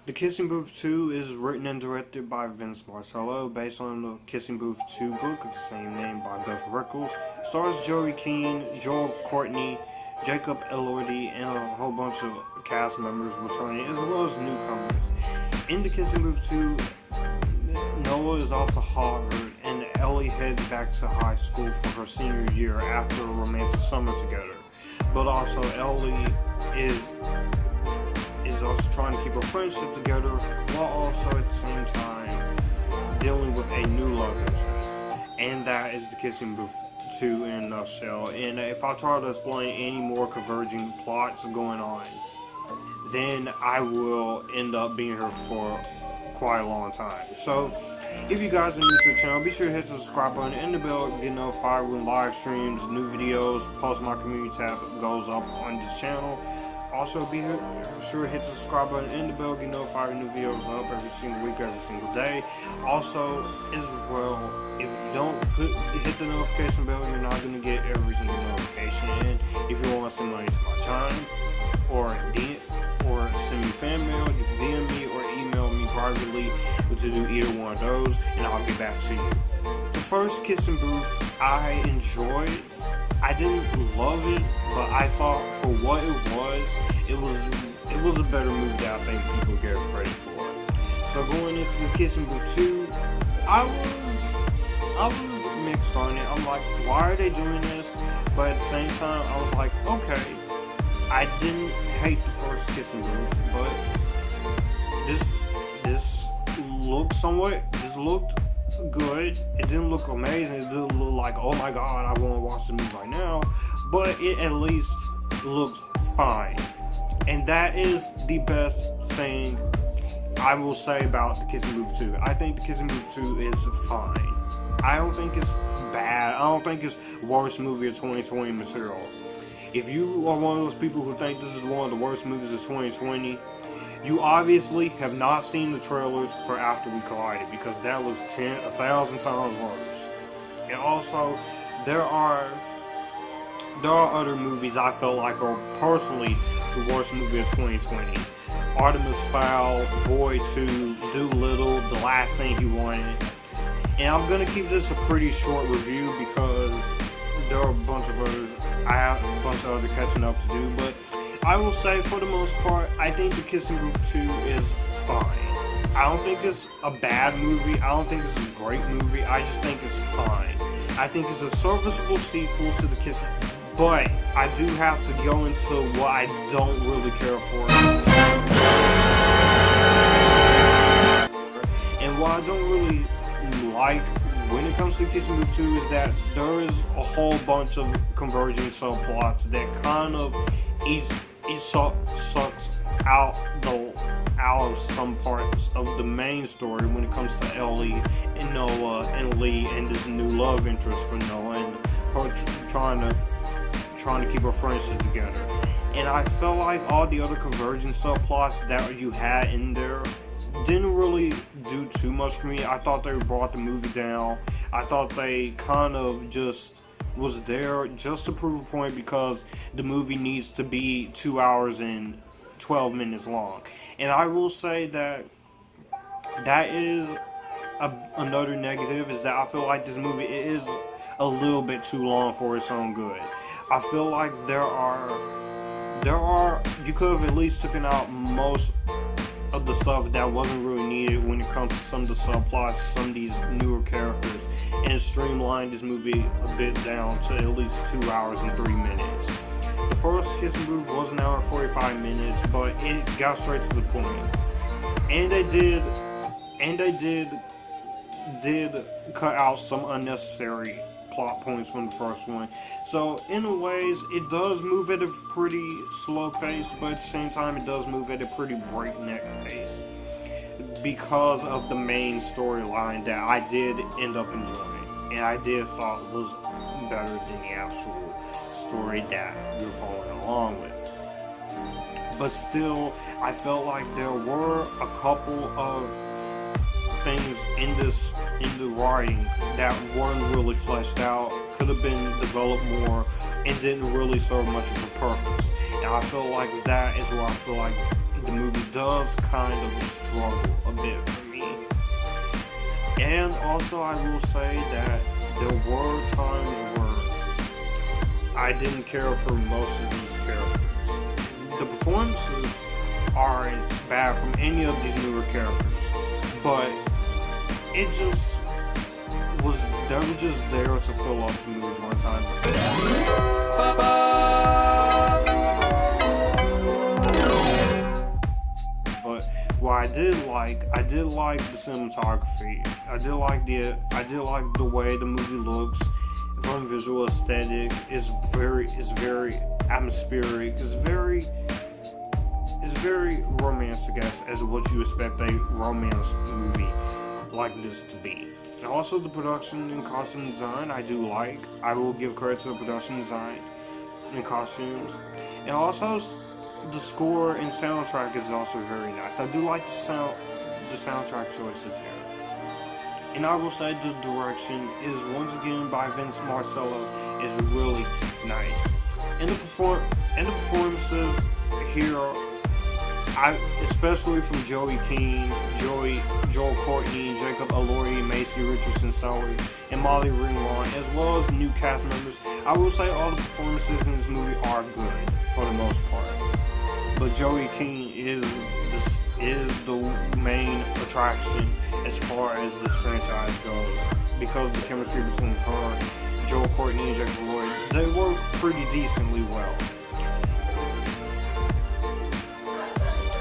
The Kissing Booth 2 is written and directed by Marcello, based on the Kissing Booth 2 book of the same name by Beth Reekles. Stars Joey Keane, Joel Courtney, Jacob Elordi, and a whole bunch of cast members returning, as well as newcomers. In The Kissing Booth 2, Noah is off to Harvard, and Ellie heads back to high school for her senior year after a romantic summer together. But also, Ellie is also trying to keep her friendship together, while also at the same time dealing with a new love interest. And that is The Kissing Booth 2 in a nutshell. And if I try to explain any more converging plots going on, then I will end up being here for quite a long time. So, if you guys are new to the channel, be sure to hit the subscribe button and the bell to get notified when live streams, new videos, post my community tab goes up on this channel. Also, be sure to hit the subscribe button and the bell to get notified when new videos up every single week, every single day. Also, as well, if you don't hit the notification bell, you're not going to get every single notification. And if you want to send money to my channel, or send me fan mail, you can DM me or email me privately to do either one of those, and I'll get back to you. The first Kissing Booth, I enjoyed. I didn't love it, but I thought for what it was a better movie that I think people get credit for. So going into the Kissing Booth 2, I was mixed on it. I'm like, why are they doing this? But at the same time, I was like, okay. I didn't hate the first Kissing Booth, but this looked good. It didn't look amazing. It didn't look like, oh my god, I want to watch the movie right now. But it at least looked fine. And that is the best thing I will say about the Kissing Booth 2. I think the Kissing Booth 2 is fine. I don't think it's bad. I don't think it's worst movie of 2020 material. If you are one of those people who think this is one of the worst movies of 2020, you obviously have not seen the trailers for After We Collided, because that looks 1,000 times worse. And also, there are other movies I felt like are personally the worst movie of 2020. Artemis Fowl, Boy 2, Doolittle, The Last Thing He Wanted. And I'm going to keep this a pretty short review because there are a bunch of others. I have a bunch of other catching up to do, but I will say for the most part, I think The Kissing Booth 2 is fine. I don't think it's a bad movie. I don't think it's a great movie. I just think it's fine. I think it's a serviceable sequel to The Kissing, but I do have to go into what I don't really care for. And what I don't really like when it comes to Kissing Booth 2 is that there is a whole bunch of converging subplots that kind of each sucks out of some parts of the main story when it comes to Ellie and Noah and Lee and this new love interest for Noah and her trying to keep her friendship together. And I felt like all the other converging subplots that you had in there didn't really do too much for me. I thought they brought the movie down. I thought they kind of just was there just to prove a point because the movie needs to be 2 hours and 12 minutes long. And I will say that is another negative, is that I feel like this movie is a little bit too long for its own good. I feel like you could have at least taken out most of the stuff that wasn't really needed when it comes to some of the subplots, some of these newer characters, and streamline this movie a bit down to at least 2 hours and 3 minutes. The first Kissing Booth was an hour and 45 minutes, but it got straight to the point. And they did cut out some unnecessary plot points from the first one. So in a ways, it does move at a pretty slow pace, but at the same time it does move at a pretty breakneck pace because of the main storyline that I did end up enjoying, and I did thought was better than the actual story that we were following along with. But still, I felt like there were a couple of things in the writing that weren't really fleshed out, could have been developed more, and didn't really serve much of a purpose. And I feel like that is where I feel like the movie does kind of struggle a bit for me. And also I will say that there were times where I didn't care for most of these characters. The performances aren't bad from any of these newer characters, but it just was, they were just there to fill up the movie one time. But what I did like the cinematography. I did like the way the movie looks from visual aesthetic. It's very atmospheric. It's very romantic as what you expect a romance movie like this to be. And also the production and costume design I do like. I will give credit to the production design and costumes. And also the score and soundtrack is also very nice. I do like the soundtrack choices here. And I will say the direction is once again by Marcello is really nice. And the performances here, especially from Joey Keane, Joel Courtney, Jacob Elordi, Maisie Richardson-Sellers, and Molly Ringwald, as well as new cast members. I will say all the performances in this movie are good for the most part. But Joey Keane is the main attraction as far as this franchise goes, because the chemistry between her, Joel Courtney, and Jacob Elordi, they work pretty decently well.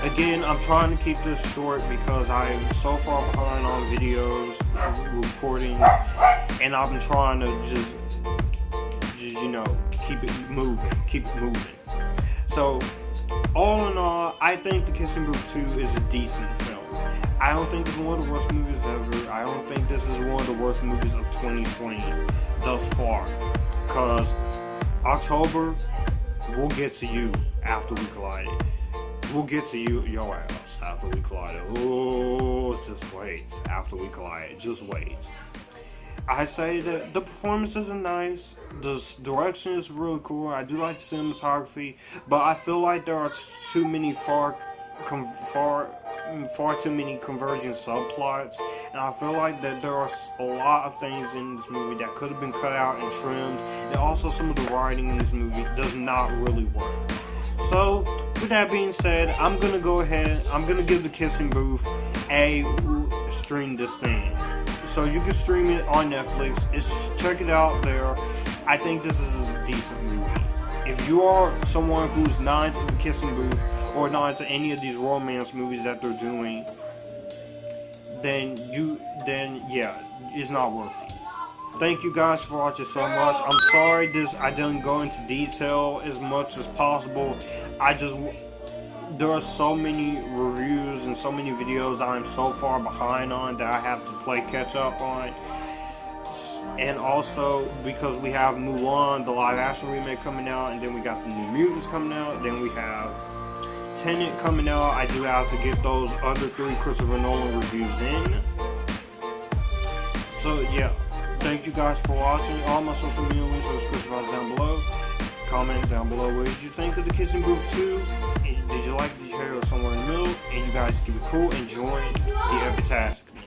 Again, I'm trying to keep this short because I'm so far behind on videos, recordings, and I'm trying to just keep it moving. So, all in all, I think The Kissing Booth 2 is a decent film. I don't think it's one of the worst movies ever. I don't think this is one of the worst movies of 2020 thus far. Because October, we'll get to you after we collide it. We'll get to your ass after we collide it. Oh, just wait. After we collide it, just wait. I say that the performances are nice. The direction is really cool. I do like the cinematography, but I feel like there are too many far too many converging subplots, and I feel like that there are a lot of things in this movie that could have been cut out and trimmed, and also some of the writing in this movie does not really work. So, with that being said, I'm gonna give The Kissing Booth a stream this thing. So you can stream it on Netflix. Check it out there. I think this is a decent movie. If you are someone who's not into The Kissing Booth or not into any of these romance movies that they're doing, then yeah, it's not worth it. Thank you guys for watching so much. I'm sorry I didn't go into detail as much as possible. There are so many reviews and so many videos I'm so far behind on that I have to play catch up on. And also because we have Mulan, the live action remake coming out, and then we got the New Mutants coming out, then we have Tenet coming out. I do have to get those other 3 Christopher Nolan reviews in. So yeah, thank you guys for watching. All my social media links are in the description box down below. Comment down below what did you think of The Kissing Booth 2? Did you like it? Did you hear it somewhere in the middle? And you guys keep it cool and join the Epictasticness.